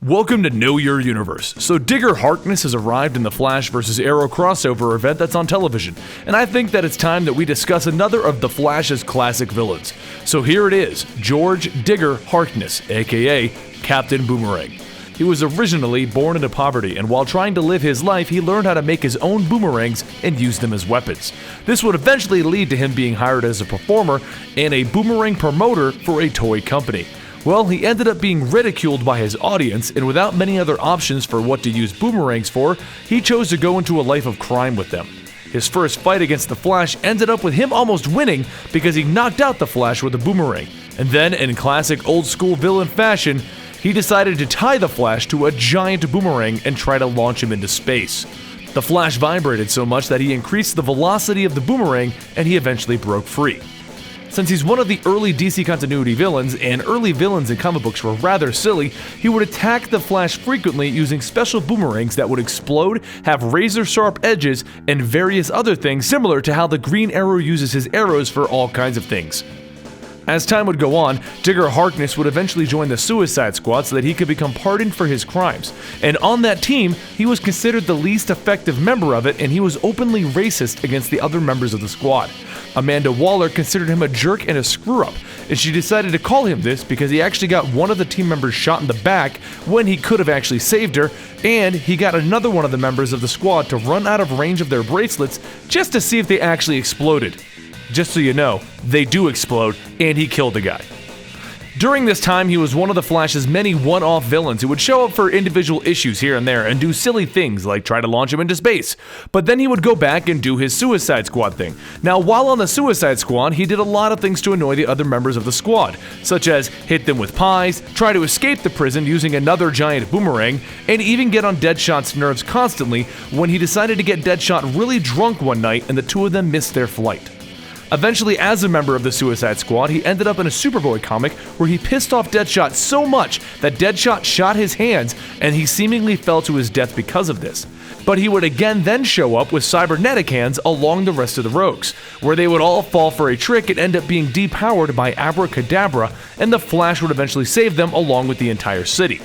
Welcome to Know Your Universe. So Digger Harkness has arrived in the Flash vs. Arrow crossover event that's on television, and I think that it's time that we discuss another of the Flash's classic villains. So here it is, George Digger Harkness, aka Captain Boomerang. He was originally born into poverty, and while trying to live his life, he learned how to make his own boomerangs and use them as weapons. This would eventually lead to him being hired as a performer and a boomerang promoter for a toy company. Well, he ended up being ridiculed by his audience, and without many other options for what to use boomerangs for, he chose to go into a life of crime with them. His first fight against the Flash ended up with him almost winning because he knocked out the Flash with a boomerang. And then, in classic old-school villain fashion, he decided to tie the Flash to a giant boomerang and try to launch him into space. The Flash vibrated so much that he increased the velocity of the boomerang, and he eventually broke free. Since he's one of the early DC continuity villains, and early villains in comic books were rather silly, he would attack the Flash frequently using special boomerangs that would explode, have razor-sharp edges, and various other things similar to how the Green Arrow uses his arrows for all kinds of things. As time would go on, Digger Harkness would eventually join the Suicide Squad so that he could become pardoned for his crimes. And on that team, he was considered the least effective member of it, and he was openly racist against the other members of the squad. Amanda Waller considered him a jerk and a screw-up, and she decided to call him this because he actually got one of the team members shot in the back when he could have actually saved her, and he got another one of the members of the squad to run out of range of their bracelets just to see if they actually exploded. Just so you know, they do explode, and he killed a guy. During this time, he was one of the Flash's many one-off villains who would show up for individual issues here and there and do silly things like try to launch him into space. But then he would go back and do his Suicide Squad thing. Now, while on the Suicide Squad, he did a lot of things to annoy the other members of the squad, such as hit them with pies, try to escape the prison using another giant boomerang, and even get on Deadshot's nerves constantly when he decided to get Deadshot really drunk one night and the two of them missed their flight. Eventually, as a member of the Suicide Squad, he ended up in a Superboy comic where he pissed off Deadshot so much that Deadshot shot his hands and he seemingly fell to his death because of this. But he would again then show up with cybernetic hands along the rest of the Rogues, where they would all fall for a trick and end up being depowered by Abracadabra, and the Flash would eventually save them along with the entire city.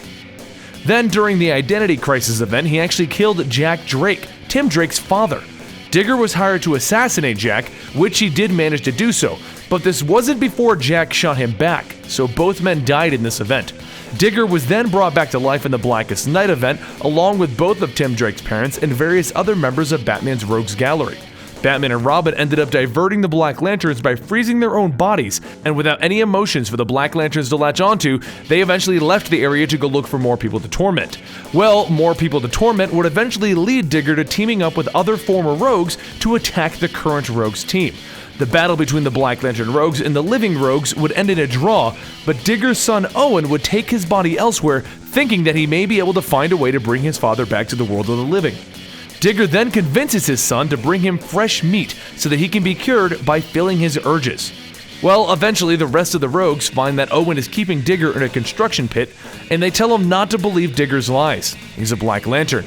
Then, during the Identity Crisis event, he actually killed Jack Drake, Tim Drake's father. Digger was hired to assassinate Jack, which he did manage to do so, but this wasn't before Jack shot him back, so both men died in this event. Digger was then brought back to life in the Blackest Night event, along with both of Tim Drake's parents and various other members of Batman's Rogues Gallery. Batman and Robin ended up diverting the Black Lanterns by freezing their own bodies, and without any emotions for the Black Lanterns to latch onto, they eventually left the area to go look for more people to torment. Well, more people to torment would eventually lead Digger to teaming up with other former Rogues to attack the current Rogues team. The battle between the Black Lantern Rogues and the Living Rogues would end in a draw, but Digger's son Owen would take his body elsewhere, thinking that he may be able to find a way to bring his father back to the world of the living. Digger then convinces his son to bring him fresh meat so that he can be cured by filling his urges. Well, eventually the rest of the Rogues find that Owen is keeping Digger in a construction pit, and they tell him not to believe Digger's lies. He's a Black Lantern.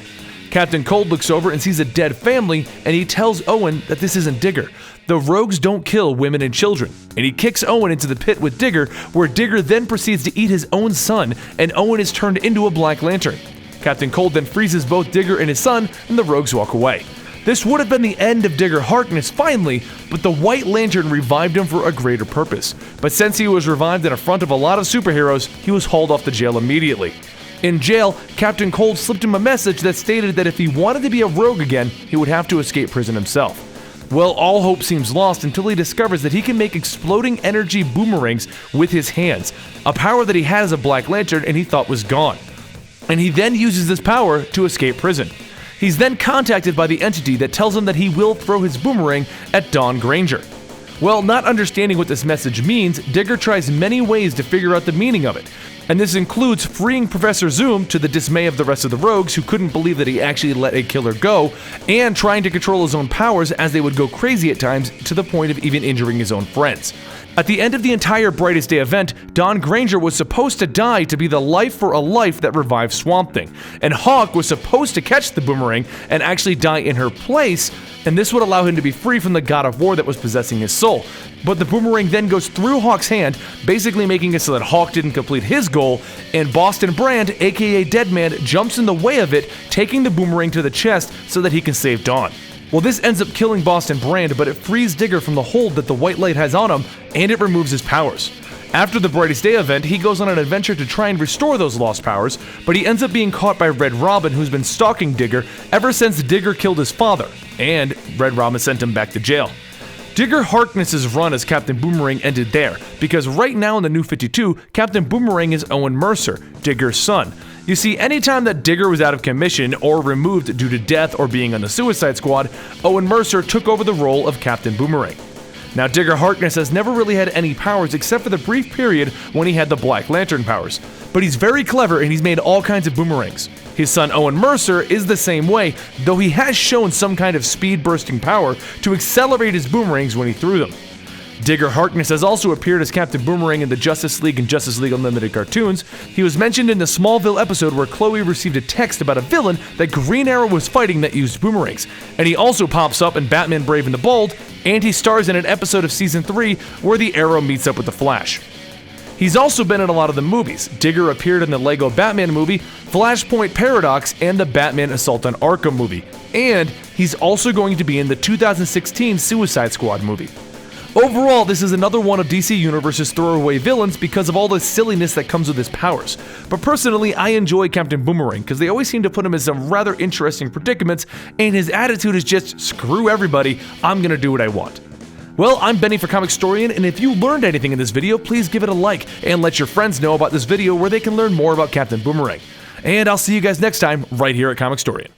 Captain Cold looks over and sees a dead family, and he tells Owen that this isn't Digger. The Rogues don't kill women and children, and he kicks Owen into the pit with Digger, where Digger then proceeds to eat his own son, and Owen is turned into a Black Lantern. Captain Cold then freezes both Digger and his son, and the Rogues walk away. This would have been the end of Digger Harkness finally, but the White Lantern revived him for a greater purpose. But since he was revived in front of a lot of superheroes, he was hauled off the jail immediately. In jail, Captain Cold slipped him a message that stated that if he wanted to be a rogue again, he would have to escape prison himself. Well, all hope seems lost until he discovers that he can make exploding energy boomerangs with his hands, a power that he had as a Black Lantern and he thought was gone. And he then uses this power to escape prison. He's then contacted by the entity that tells him that he will throw his boomerang at Dawn Granger. Well, not understanding what this message means, Digger tries many ways to figure out the meaning of it. And this includes freeing Professor Zoom to the dismay of the rest of the Rogues who couldn't believe that he actually let a killer go, and trying to control his own powers as they would go crazy at times to the point of even injuring his own friends. At the end of the entire Brightest Day event, Dawn Granger was supposed to die to be the life for a life that revived Swamp Thing, and Hawk was supposed to catch the boomerang and actually die in her place, and this would allow him to be free from the God of War that was possessing his soul. But the boomerang then goes through Hawk's hand, basically making it so that Hawk didn't complete his goal, and Boston Brand, aka Deadman, jumps in the way of it, taking the boomerang to the chest so that he can save Dawn. Well, this ends up killing Boston Brand, but it frees Digger from the hold that the white light has on him, and it removes his powers. After the Brightest Day event, he goes on an adventure to try and restore those lost powers, but he ends up being caught by Red Robin, who's been stalking Digger ever since Digger killed his father, and Red Robin sent him back to jail. Digger Harkness's run as Captain Boomerang ended there, because right now in the New 52, Captain Boomerang is Owen Mercer, Digger's son. You see, anytime that Digger was out of commission or removed due to death or being on the Suicide Squad, Owen Mercer took over the role of Captain Boomerang. Now, Digger Harkness has never really had any powers except for the brief period when he had the Black Lantern powers, but he's very clever and he's made all kinds of boomerangs. His son Owen Mercer is the same way, though he has shown some kind of speed-bursting power to accelerate his boomerangs when he threw them. Digger Harkness has also appeared as Captain Boomerang in the Justice League and Justice League Unlimited cartoons. He was mentioned in the Smallville episode where Chloe received a text about a villain that Green Arrow was fighting that used boomerangs, and he also pops up in Batman Brave and the Bold, and he stars in an episode of Season 3 where the Arrow meets up with the Flash. He's also been in a lot of the movies. Digger appeared in the Lego Batman movie, Flashpoint Paradox, and the Batman Assault on Arkham movie, and he's also going to be in the 2016 Suicide Squad movie. Overall, this is another one of DC Universe's throwaway villains because of all the silliness that comes with his powers. But personally, I enjoy Captain Boomerang because they always seem to put him in some rather interesting predicaments, and his attitude is just, screw everybody, I'm gonna do what I want. Well, I'm Benny for Comicstorian, and if you learned anything in this video, please give it a like, and let your friends know about this video where they can learn more about Captain Boomerang. And I'll see you guys next time, right here at Comicstorian.